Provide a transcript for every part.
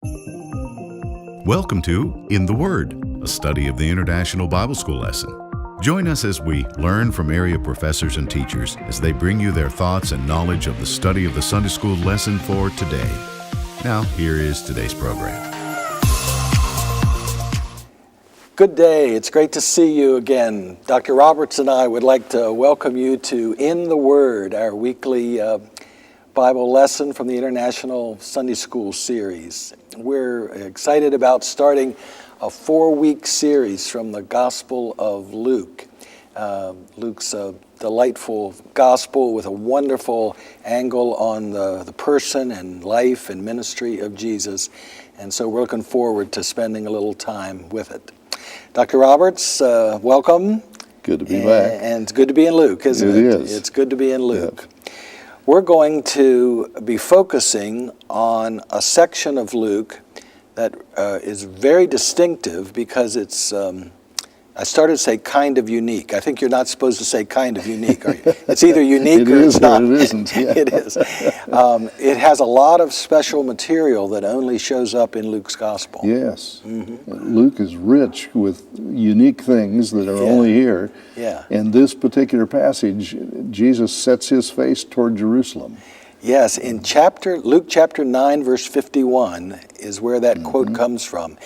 Welcome to In the Word, a study of the International Bible School lesson. Join us as we learn from area professors and teachers as they bring you their thoughts and knowledge of the study of the Sunday School lesson for today. Now, here is today's program. Good day. It's great to see you again. Dr. Roberts and I would like to welcome you to In the Word, our weekly Bible lesson from the International Sunday School series. We're excited about starting a 4-week series from the Gospel of Luke. Luke's a delightful gospel with a wonderful angle on the person and life and ministry of Jesus. And so we're looking forward to spending a little time with it. Dr. Roberts, welcome. Good to be back. And it's good to be in Luke, isn't it? It is. It's good to be in Luke. Yep. We're going to be focusing on a section of Luke that is very distinctive because it's, I started to say kind of unique. I think you're not supposed to say kind of unique, are you? It's either unique or it's not. It isn't. Yeah. It is. It has a lot of special material that only shows up in Luke's gospel. Yes. Mm-hmm. Luke is rich with unique things that are only here. Yeah. In this particular passage, Jesus sets his face toward Jerusalem. Yes, in Luke chapter 9, verse 51 is where that quote comes from.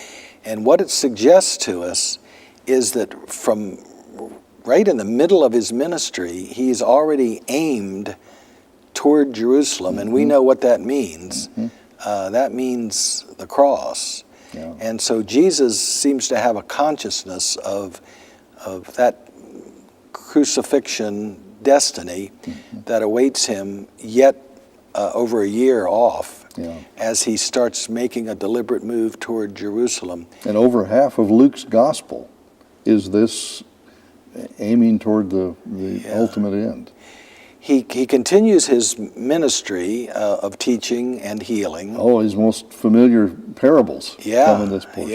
And what it suggests to us is that from right in the middle of his ministry, he's already aimed toward Jerusalem, and we know what that means. That means the cross. Yeah. And so Jesus seems to have a consciousness of that crucifixion destiny that awaits him yet over a year off as he starts making a deliberate move toward Jerusalem. And over half of Luke's gospel is this aiming toward the ultimate end. He continues his ministry of teaching and healing. Oh, his most familiar parables come in this portion.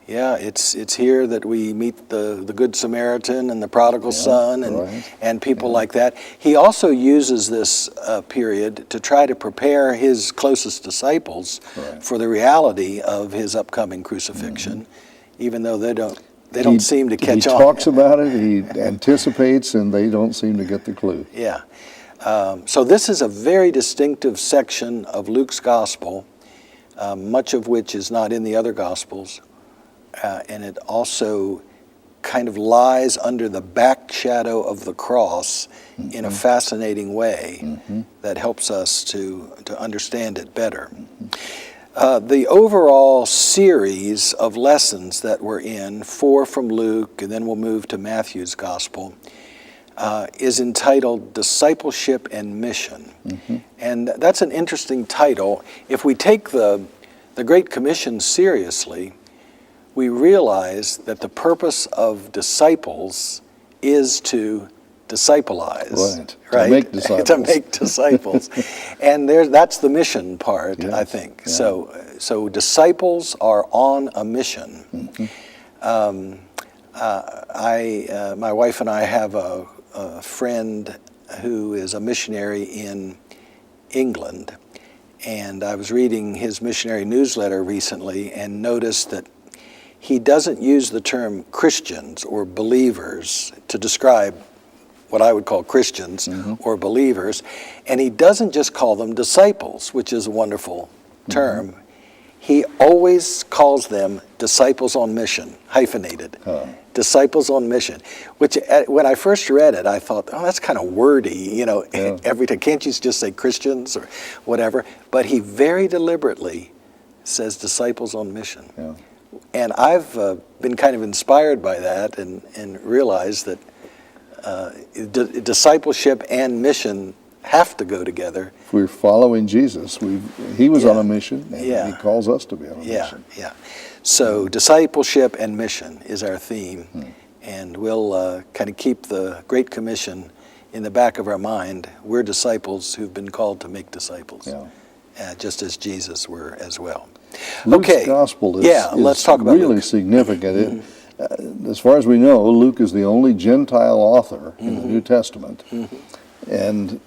Yeah, it's here that we meet the Good Samaritan and the prodigal son and people like that. He also uses this period to try to prepare his closest disciples for the reality of his upcoming crucifixion, even though they don't seem to catch on. He talks about it, he anticipates, and they don't seem to get the clue. Yeah. So this is a very distinctive section of Luke's gospel, much of which is not in the other gospels. And it also kind of lies under the back shadow of the cross in a fascinating way that helps us to understand it better. The overall series of lessons that we're in, 4 from Luke, and then we'll move to Matthew's Gospel, is entitled Discipleship and Mission. And that's an interesting title. If we take the Great Commission seriously, we realize that the purpose of disciples is to discipleize, right? To make disciples. To make disciples. And that's the mission part, I think. Yeah. So disciples are on a mission. My wife and I have a friend who is a missionary in England. And I was reading his missionary newsletter recently and noticed that he doesn't use the term Christians or believers to describe what I would call Christians or believers. And he doesn't just call them disciples, which is a wonderful term. He always calls them disciples on mission, hyphenated. Disciples on mission, which when I first read it, I thought, oh, that's kind of wordy, every time. Can't you just say Christians or whatever? But he very deliberately says disciples on mission. Yeah. And I've been kind of inspired by that and realized that discipleship and mission have to go together. If we're following Jesus, he was on a mission, and he calls us to be on a mission. Yeah. So discipleship and mission is our theme, and we'll kind of keep the Great Commission in the back of our mind. We're disciples who've been called to make disciples, just as Jesus were as well. Luke's gospel is let's talk about really Luke. Significant. As far as we know, Luke is the only Gentile author in the New Testament. And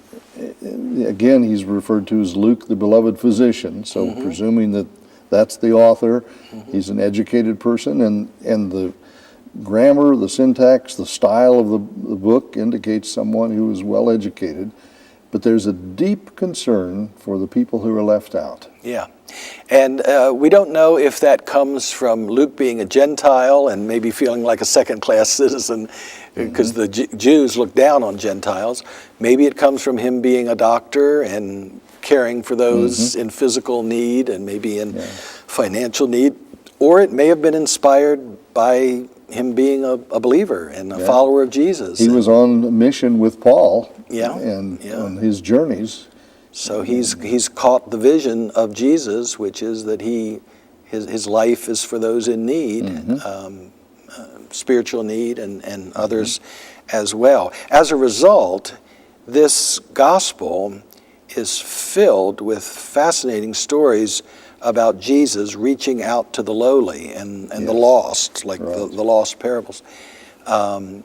again, he's referred to as Luke, the beloved physician, so presuming that That's the author. He's an educated person, and the grammar, the syntax, the style of the book indicates someone who is well educated. But there's a deep concern for the people who are left out. Yeah. And we don't know if that comes from Luke being a Gentile and maybe feeling like a second-class citizen because the Jews look down on Gentiles. Maybe it comes from him being a doctor and caring for those in physical need and maybe in financial need. Or it may have been inspired by him being a believer and a follower of Jesus. He was on a mission with Paul and on his journeys. So he's caught the vision of Jesus, which is that his life is for those in need, spiritual need, and others as well. As a result, this gospel is filled with fascinating stories about Jesus reaching out to the lowly and the lost, like the lost parables. And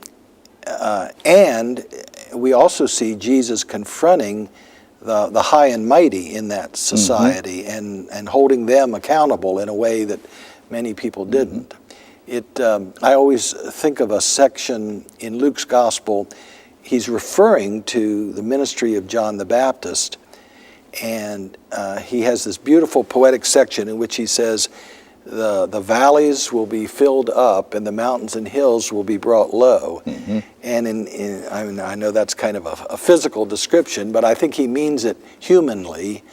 we also see Jesus confronting the high and mighty in that society and holding them accountable in a way that many people didn't. I always think of a section in Luke's gospel. He's referring to the ministry of John the Baptist, and he has this beautiful poetic section in which he says, the valleys will be filled up and the mountains and hills will be brought low. And I know that's kind of a physical description, but I think he means it humanly.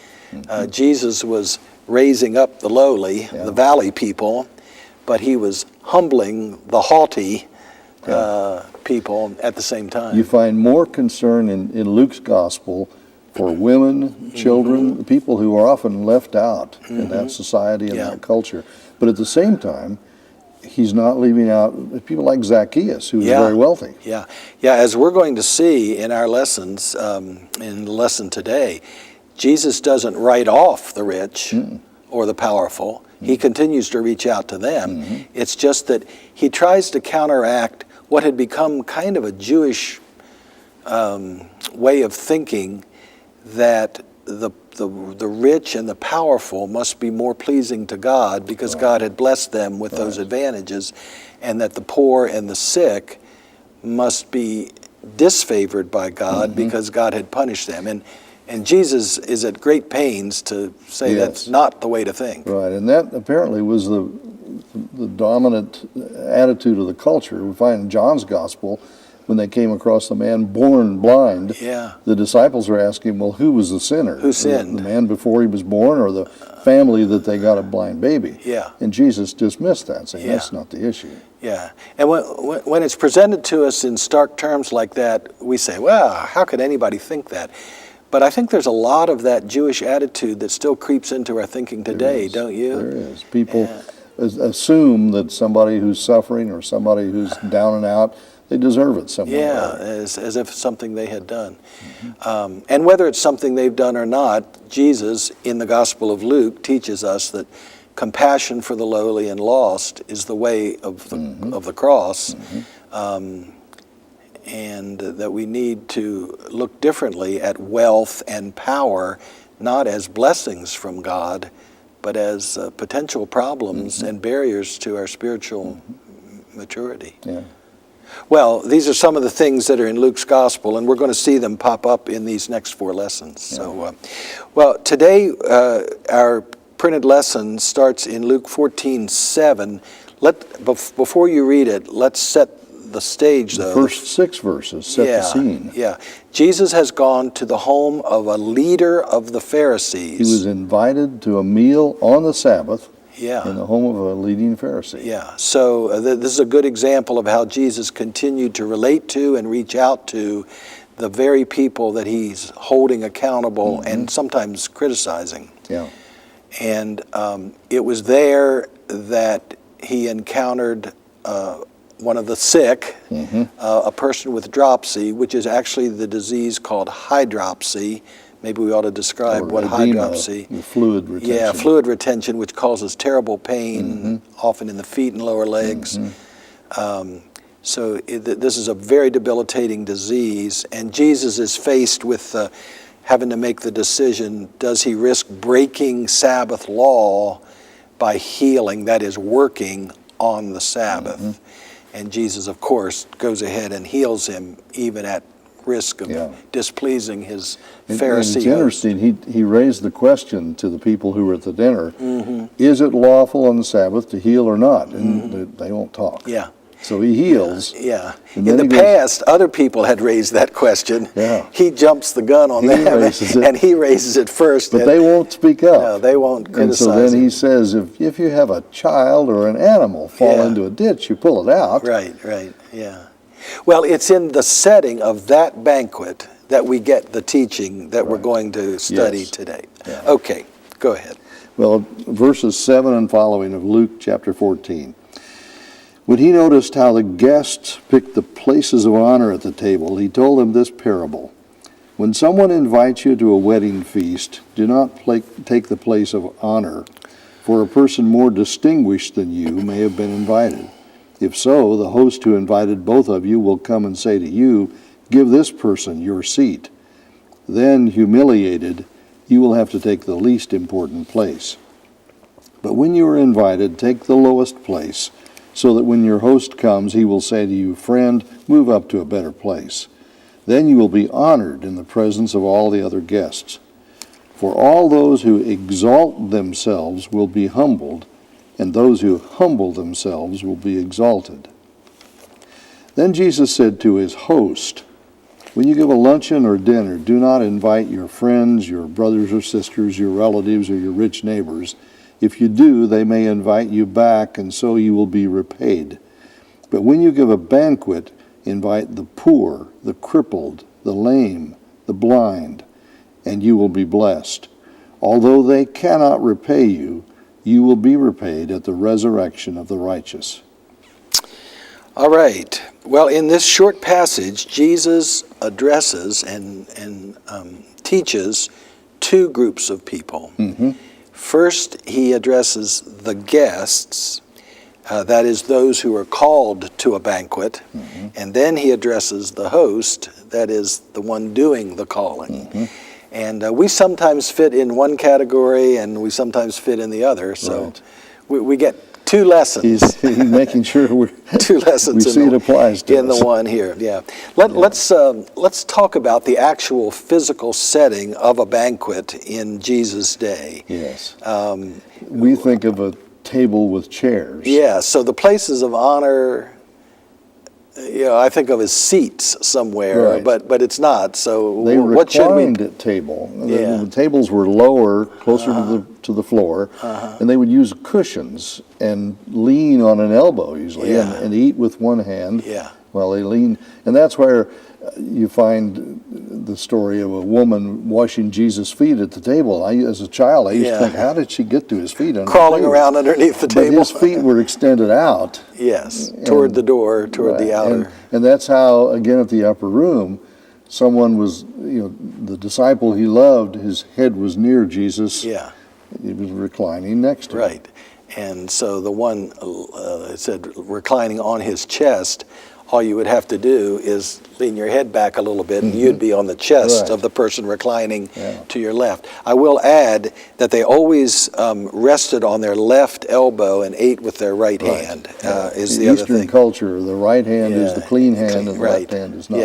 Jesus was raising up the lowly, the valley people, but he was humbling the haughty people at the same time. You find more concern in Luke's gospel for women, children, people who are often left out in that society and that culture. But at the same time, he's not leaving out people like Zacchaeus, who is very wealthy. Yeah, as we're going to see in our lessons, in the lesson today, Jesus doesn't write off the rich or the powerful. He continues to reach out to them. It's just that he tries to counteract what had become kind of a Jewish way of thinking, that the rich and the powerful must be more pleasing to God because God had blessed them with those advantages, and that the poor and the sick must be disfavored by God because God had punished them. And Jesus is at great pains to say that's not the way to think. Right, and that apparently was the dominant attitude of the culture. We find in John's gospel, when they came across the man born blind, the disciples are asking, well, who was the sinner? Who sinned? The man before he was born, or the family that they got a blind baby? And Jesus dismissed that, saying that's not the issue. And when it's presented to us in stark terms like that, we say, well, how could anybody think that? But I think there's a lot of that Jewish attitude that still creeps into our thinking today, don't you? There is. People assume that somebody who's suffering or somebody who's down and out, they deserve it somewhere. As if it's something they had done. And whether it's something they've done or not, Jesus, in the Gospel of Luke, teaches us that compassion for the lowly and lost is the way of the cross, and that we need to look differently at wealth and power, not as blessings from God, but as potential problems and barriers to our spiritual maturity. Well, these are some of the things that are in Luke's gospel, and we're going to see them pop up in these next 4 lessons. So, well, today our printed lesson starts in Luke 14:7. Before you read it, let's set the stage, though. The first 6 verses set the scene. Jesus has gone to the home of a leader of the Pharisees. He was invited to a meal on the Sabbath in the home of a leading Pharisee. So this is a good example of how Jesus continued to relate to and reach out to the very people that he's holding accountable and sometimes criticizing. And it was there that he encountered one of the sick, a person with dropsy, which is actually the disease called hydropsy. Maybe we ought to describe what hydropsy. Fluid retention. Fluid retention, which causes terrible pain, often in the feet and lower legs. So this is a very debilitating disease, and Jesus is faced with having to make the decision: does he risk breaking Sabbath law by healing, that is, working on the Sabbath. Mm-hmm. And Jesus, of course, goes ahead and heals him, even at risk of displeasing his Pharisee It's host. interesting, he raised the question to the people who were at the dinner, Mm-hmm. is it lawful on the Sabbath to heal or not? And they won't talk. Yeah. So he heals. Yeah. And In then the he goes- past, other people had raised that question. Yeah. He jumps the gun on He them, raises it. and he raises it first. But and- they won't speak up. No, they won't And criticize so then him. he says, if you have a child or an animal fall Yeah. into a ditch, you pull it out. Right, yeah. Well, it's in the setting of that banquet that we get the teaching that we're going to study Yes. today. Yeah. Okay, go ahead. Well, verses 7 and following of Luke chapter 14. When he noticed how the guests picked the places of honor at the table, he told them this parable. When someone invites you to a wedding feast, do not take the place of honor, for a person more distinguished than you may have been invited. If so, the host who invited both of you will come and say to you, give this person your seat. Then, humiliated, you will have to take the least important place. But when you are invited, take the lowest place, so that when your host comes, he will say to you, friend, move up to a better place. Then you will be honored in the presence of all the other guests. For all those who exalt themselves will be humbled, and those who humble themselves will be exalted. Then Jesus said to his host, when you give a luncheon or dinner, do not invite your friends, your brothers or sisters, your relatives, or your rich neighbors. If you do, they may invite you back, and so you will be repaid. But when you give a banquet, invite the poor, the crippled, the lame, the blind, and you will be blessed. Although they cannot repay you, you will be repaid at the resurrection of the righteous. All right. Well, in this short passage, Jesus addresses and teaches two groups of people. Mm-hmm. First, he addresses the guests, that is, those who are called to a banquet. Mm-hmm. And then he addresses the host, that is, the one doing the calling. Mm-hmm. And we sometimes fit in one category and we sometimes fit in the other. So Right. we get two lessons. He's making sure we Two lessons see it applies to in us. the one here. Yeah. Let's talk about the actual physical setting of a banquet in Jesus' day. Yes. We think of a table with chairs. Yeah. So the places of honor, I think of as seats somewhere, Right. but it's not. So They what should we? reclined at table. Yeah. The tables were lower, closer to the floor, and they would use cushions and lean on an elbow usually, Yeah. and eat with one hand Yeah. while they lean. And that's where you find the story of a woman washing Jesus' feet at the table. As a child, I used Yeah. to think, how did she get to his feet? On the Crawling table? around underneath the But table. his feet were extended out. Yes, toward the door, toward the Right. outer. And that's how, again, at the upper room, someone was, the disciple he loved, his head was near Jesus. Yeah. He was reclining next to him. Right. And so the one, it said, reclining on his chest, all you would have to do is lean your head back a little bit and you'd be on the chest Right. of the person reclining Yeah. to your left. I will add that they always rested on their left elbow and ate with their right hand, is In the other Eastern thing. culture, the right hand is the clean hand and the right. left hand is not.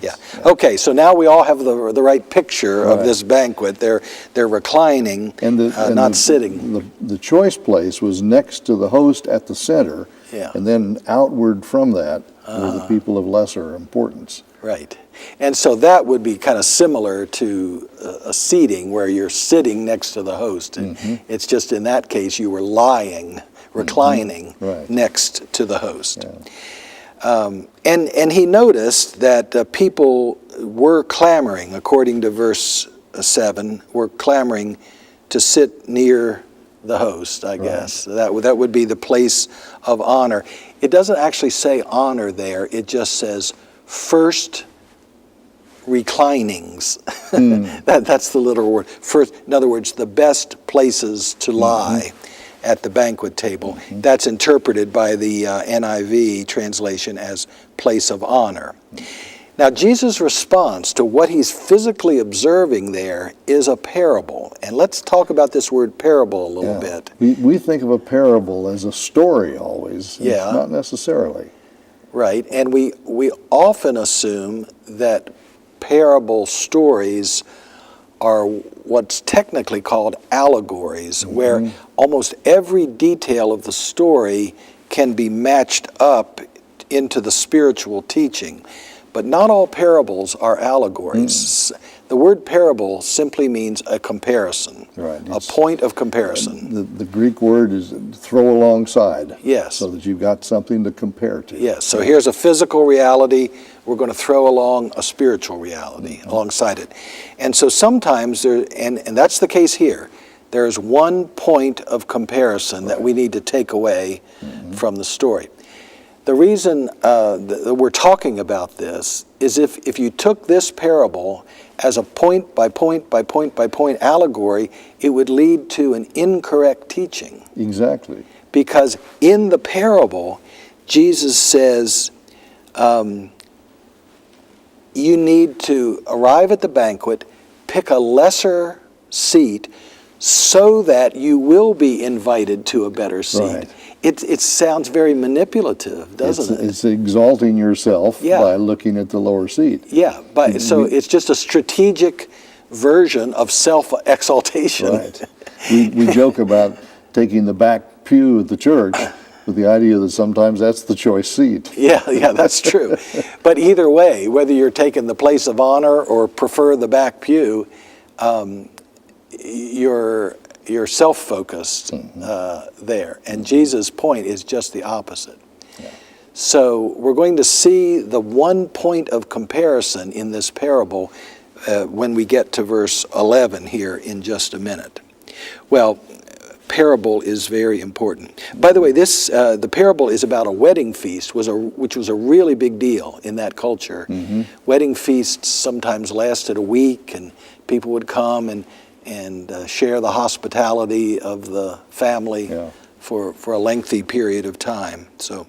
Yeah. Okay, so now we all have the right picture of Right. this banquet. They're reclining, not sitting. The choice place was next to the host at the center, Yeah. and then outward from that were the people of lesser importance. Right. And so that would be kind of similar to a seating where you're sitting next to the host. And it's just in that case you were lying, reclining Right. next to the host. And he noticed that people were clamoring, according to verse 7, were clamoring to sit near the host, I guess. That would be the place of honor. It doesn't actually say honor there. It just says first reclinings. That's the literal word. First, in other words, the best places to lie at the banquet table. That's interpreted by the NIV translation as place of honor. Now, Jesus' response to what he's physically observing there is a parable. And let's talk about this word parable a little bit. We think of a parable as a story always. Yeah. Not necessarily. Right. And we often assume that parable stories are what's technically called allegories, where almost every detail of the story can be matched up into the spiritual teaching. But not all parables are allegories. The word parable simply means a comparison, Right. a point of comparison. The Greek word is throw alongside. Yes. So that you've got something to compare to. Yes, so here's a physical reality. We're going to throw along a spiritual reality alongside it. And so sometimes, and that's the case here, there's one point of comparison that we need to take away from the story. The reason that we're talking about this is if you took this parable as a point by point by point by point allegory, it would lead to an incorrect teaching. Exactly. Because in the parable, Jesus says, you need to arrive at the banquet, pick a lesser seat so that you will be invited to a better seat. Right. It sounds very manipulative, doesn't it? It's exalting yourself by looking at the lower seat. Yeah, so it's just a strategic version of self-exaltation. Right. We joke about taking the back pew at the church with the idea that sometimes that's the choice seat. Yeah, that's true. But either way, whether you're taking the place of honor or prefer the back pew, you're self-focused there. And Jesus' point is just the opposite. Yeah. So we're going to see the one point of comparison in this parable when we get to verse 11 here in just a minute. Well, parable is very important. By the way, the parable is about a wedding feast, which was a really big deal in that culture. Wedding feasts sometimes lasted a week, and people would come and share the hospitality of the family for a lengthy period of time. So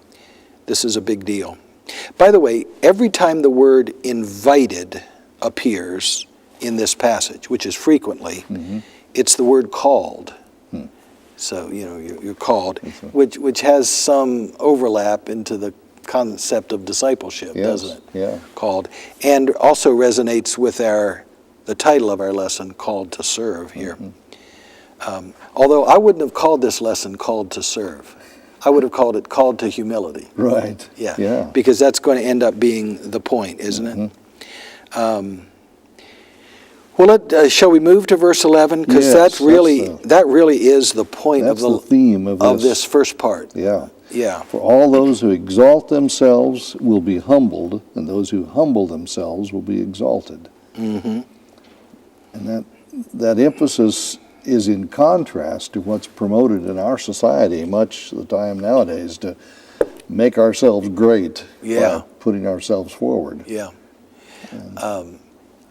this is a big deal. By the way, every time the word invited appears in this passage, which is frequently, it's the word called. So, you're called, which has some overlap into the concept of discipleship, doesn't it? Yeah. Called. And also resonates with the title of our lesson, Called to Serve, here. Although I wouldn't have called this lesson Called to Serve. I would have called it Called to Humility. Right. Yeah. Because that's going to end up being the point, isn't it? Well, shall we move to verse 11? Because that really is the point of the theme of this first part. Yeah. Yeah. For all those who exalt themselves will be humbled, and those who humble themselves will be exalted. And that emphasis is in contrast to what's promoted in our society much of the time nowadays, to make ourselves great by putting ourselves forward. Yeah.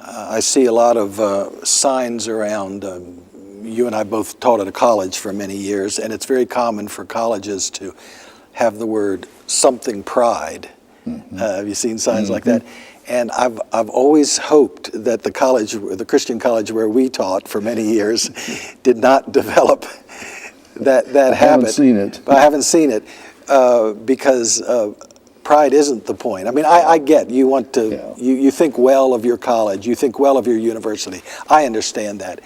I see a lot of signs around. You and I both taught at a college for many years, and it's very common for colleges to have the word something pride. Have you seen signs like that? And I've always hoped that the Christian college where we taught for many years, did not develop that habit. I haven't seen it. But I haven't seen it because pride isn't the point. I mean, I get you want to, you think well of your college, you think well of your university. I understand that,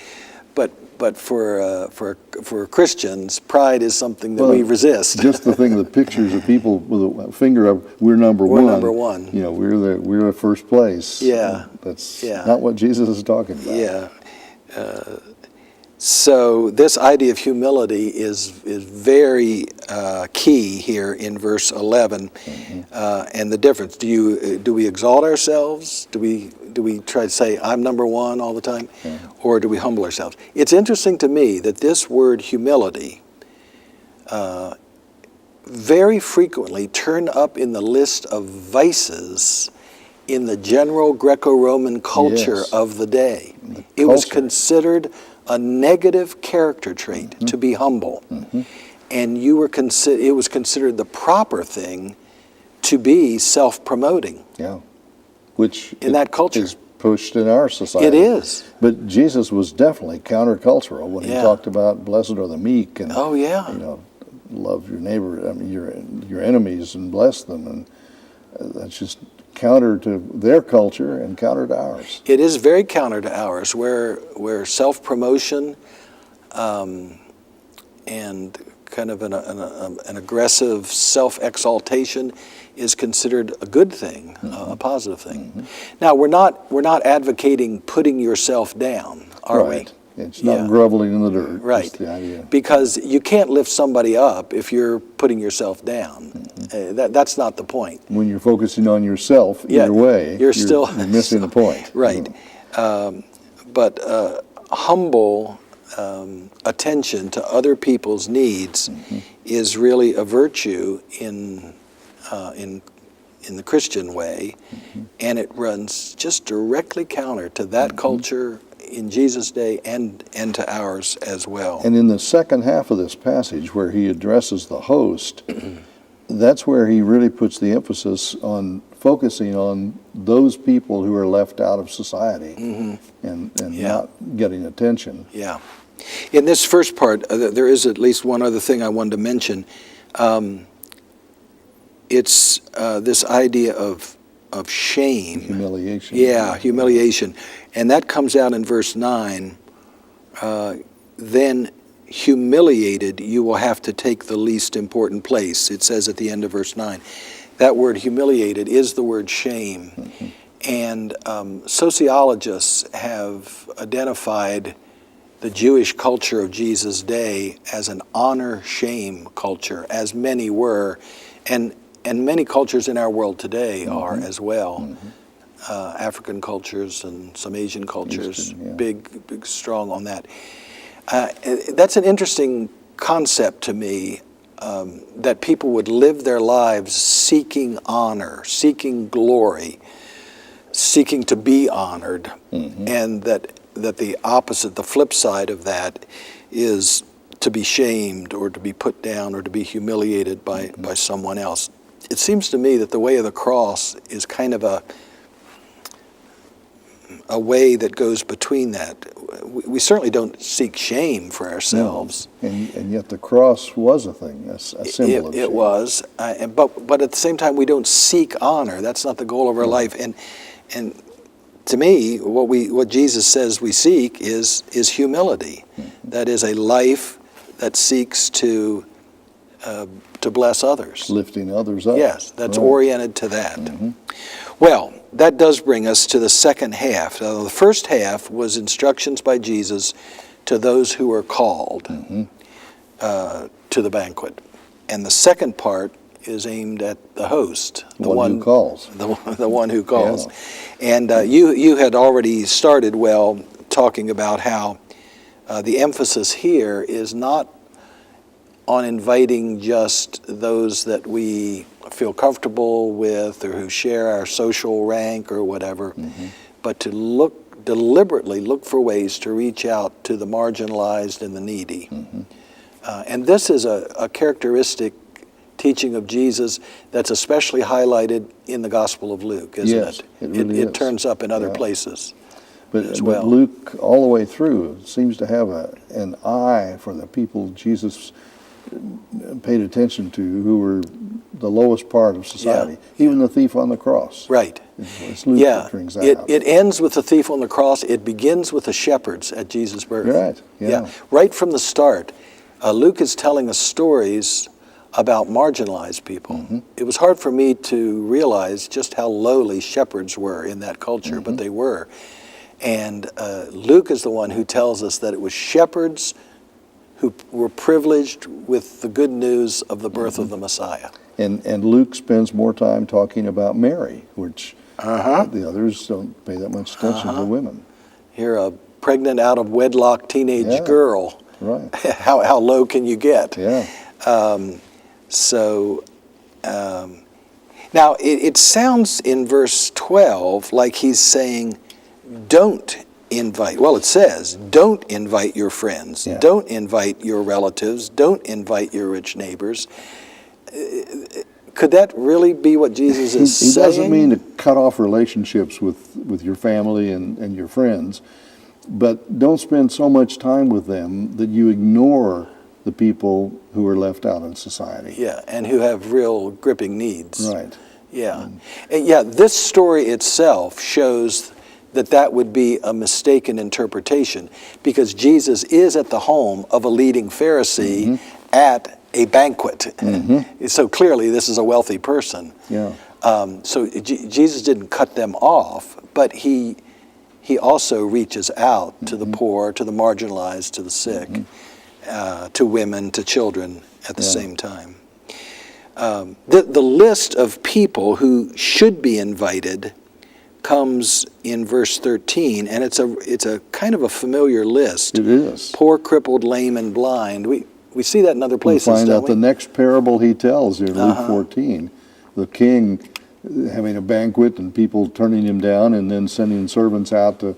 but for Christians, pride is something that we resist. Just to think of the pictures of people with a finger up, we're number one. We're number one. We're the first place. Yeah. That's not what Jesus is talking about. Yeah. So this idea of humility is very key here in verse 11, and the difference. Do we exalt ourselves? Do we try to say I'm number one all the time, or do we humble ourselves? It's interesting to me that this word humility very frequently turned up in the list of vices in the general Greco-Roman culture of the day. It was considered a negative character trait to be humble, and it was considered the proper thing to be self-promoting. Yeah. which in that culture. is pushed in our society. It is. But Jesus was definitely countercultural when he Yeah. talked about blessed are the meek and Oh, yeah. love your neighbor, I mean your enemies and bless them, and that's just counter to their culture and counter to ours. It is very counter to ours, where self-promotion and kind of an aggressive self-exaltation is considered a good thing, a positive thing. Now, we're not advocating putting yourself down, are Right. we? It's not Yeah. groveling in the dirt. Right. That's the idea. Because you can't lift somebody up if you're putting yourself down. That's not the point. When you're focusing on yourself, Yeah, either way, you're still- you're missing the point. Right. But humble attention to other people's needs is really a virtue in the Christian way, and it runs just directly counter to that culture in Jesus' day and to ours as well. And in the second half of this passage, where he addresses the host, that's where he really puts the emphasis on focusing on those people who are left out of society and Yeah. not getting attention. Yeah. In this first part, there is at least one other thing I wanted to mention. It's this idea of shame. Humiliation. Yeah, humiliation. And that comes out in verse 9. Then humiliated, you will have to take the least important place. It says at the end of verse 9. That word humiliated is the word shame. And sociologists have identified the Jewish culture of Jesus' day as an honor-shame culture, as many were, and many cultures in our world today are as well. African cultures and some Asian cultures, Eastern, yeah. big, strong on that. That's an interesting concept to me, that people would live their lives seeking honor, seeking glory, seeking to be honored, and that the opposite, the flip side of that, is to be shamed or to be put down or to be humiliated by someone else. It seems to me that the way of the cross is kind of a way that goes between that. We certainly don't seek shame for ourselves. And yet the cross was a thing, a symbol of shame. It was, but at the same time, we don't seek honor. That's not the goal of our life. And to me, what Jesus says we seek is humility. That is a life that seeks to bless others. Lifting others up. Yes, that's Right. oriented to that. Well, that does bring us to the second half. Now, the first half was instructions by Jesus to those who are called to the banquet. And the second part is aimed at the host, The one who calls. the one who calls. Yeah. And you had already started well talking about how the emphasis here is not on inviting just those that we feel comfortable with or who share our social rank or whatever, but to deliberately look for ways to reach out to the marginalized and the needy. And this is a characteristic teaching of Jesus that's especially highlighted in the Gospel of Luke, isn't Yes, it? it really is. It turns up in other Yeah. places. But as well. Luke, all the way through, seems to have an eye for the people Jesus paid attention to, who were the lowest part of society. Even the thief on the cross. Right. It's Luke that brings that out. It ends with the thief on the cross. It begins with the shepherds at Jesus' birth. Right, yeah. Right from the start, Luke is telling us stories about marginalized people. It was hard for me to realize just how lowly shepherds were in that culture, but they were. And Luke is the one who tells us that it was shepherds who were privileged with the good news of the birth of the Messiah. And Luke spends more time talking about Mary, which the others don't pay that much attention to women. Here, a pregnant, out of wedlock teenage Yeah. girl. Right. How low can you get? Yeah. Now, it sounds in verse 12 like he's saying, don't invite. Well, it says, don't invite your friends. Yeah. Don't invite your relatives. Don't invite your rich neighbors. could that really be what Jesus is He saying? doesn't mean to cut off relationships with your family and your friends, but don't spend so much time with them that you ignore the people who are left out in society. Yeah, and who have real gripping needs. Right. Yeah. And yeah, this story itself shows that would be a mistaken interpretation, because Jesus is at the home of a leading Pharisee at a banquet. So clearly this is a wealthy person. Yeah. So Jesus didn't cut them off, but he also reaches out to the poor, to the marginalized, to the sick, to women, to children at the same time. The list of people who should be invited comes in verse 13, and it's a kind of a familiar list. It is. Poor, crippled, lame, and blind. We see that in other places, We find don't out we? the next parable he tells in Luke 14. The king having a banquet and people turning him down, and then sending servants out to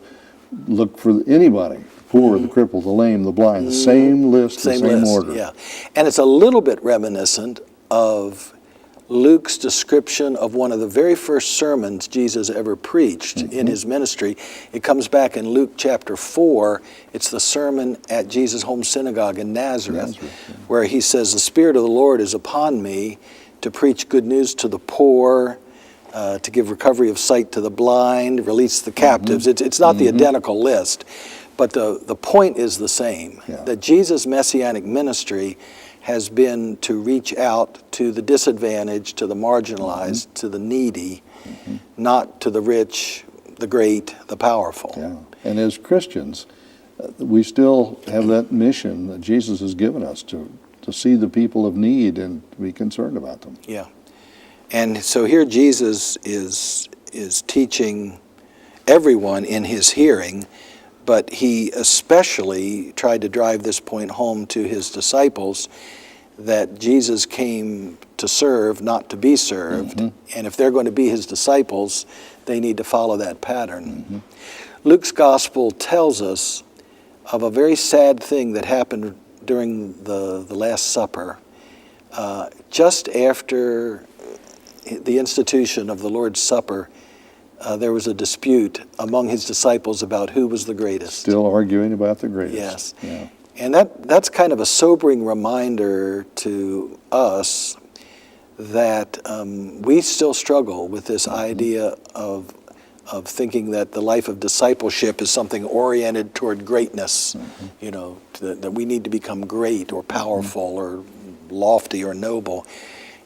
look for anybody. Poor, the crippled, the lame, the blind. The same list, the same order. Yeah. And it's a little bit reminiscent of Luke's description of one of the very first sermons Jesus ever preached in his ministry. It comes back in Luke chapter 4. It's the sermon at Jesus' home synagogue in Nazareth, where he says, "The Spirit of the Lord is upon me to preach good news to the poor, to give recovery of sight to the blind, release the captives." It's not the identical list, but the point is the same, that Jesus' messianic ministry has been to reach out to the disadvantaged, to the marginalized, to the needy, not to the rich, the great, the powerful. Yeah. And as Christians, we still have that mission that Jesus has given us to see the people of need and to be concerned about them. Yeah. And so here Jesus is teaching everyone in his hearing, but he especially tried to drive this point home to his disciples, that Jesus came to serve, not to be served. And if they're going to be his disciples, they need to follow that pattern. Luke's gospel tells us of a very sad thing that happened during the Last Supper. Just after the institution of the Lord's Supper, there was a dispute among his disciples about who was the greatest. Still arguing about the greatest. Yes. Yeah. And that's kind of a sobering reminder to us that we still struggle with this idea of thinking that the life of discipleship is something oriented toward greatness, that we need to become great or powerful or lofty or noble.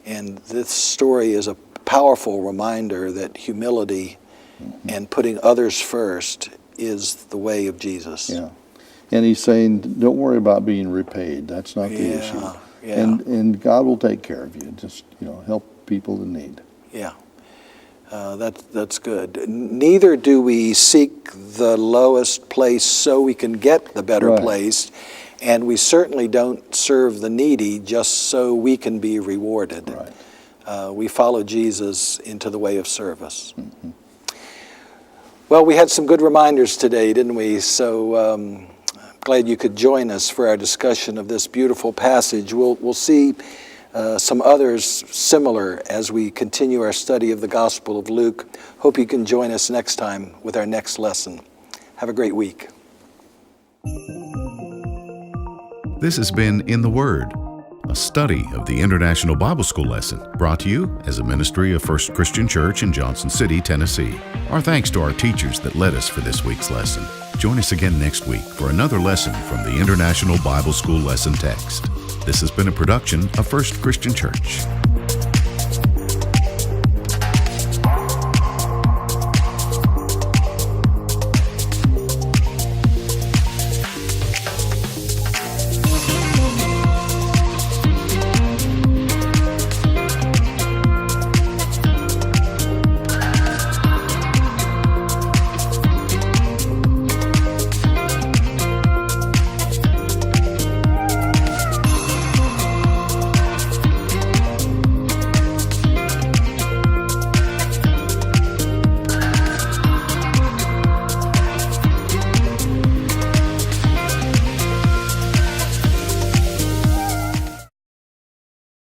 And this story is a powerful reminder that humility and putting others first is the way of Jesus. Yeah. And he's saying, don't worry about being repaid. That's not the issue. Yeah. And God will take care of you. Just, help people in need. Yeah. That's good. Neither do we seek the lowest place so we can get the better place, and we certainly don't serve the needy just so we can be rewarded. Right. We follow Jesus into the way of service. Well, we had some good reminders today, didn't we? So glad you could join us for our discussion of this beautiful passage. We'll see some others similar as we continue our study of the Gospel of Luke. Hope you can join us next time with our next lesson. Have a great week. This has been In the Word, a study of the International Bible School lesson brought to you as a ministry of First Christian Church in Johnson City, Tennessee. Our thanks to our teachers that led us for this week's lesson. Join us again next week for another lesson from the International Bible School lesson text. This has been a production of First Christian Church.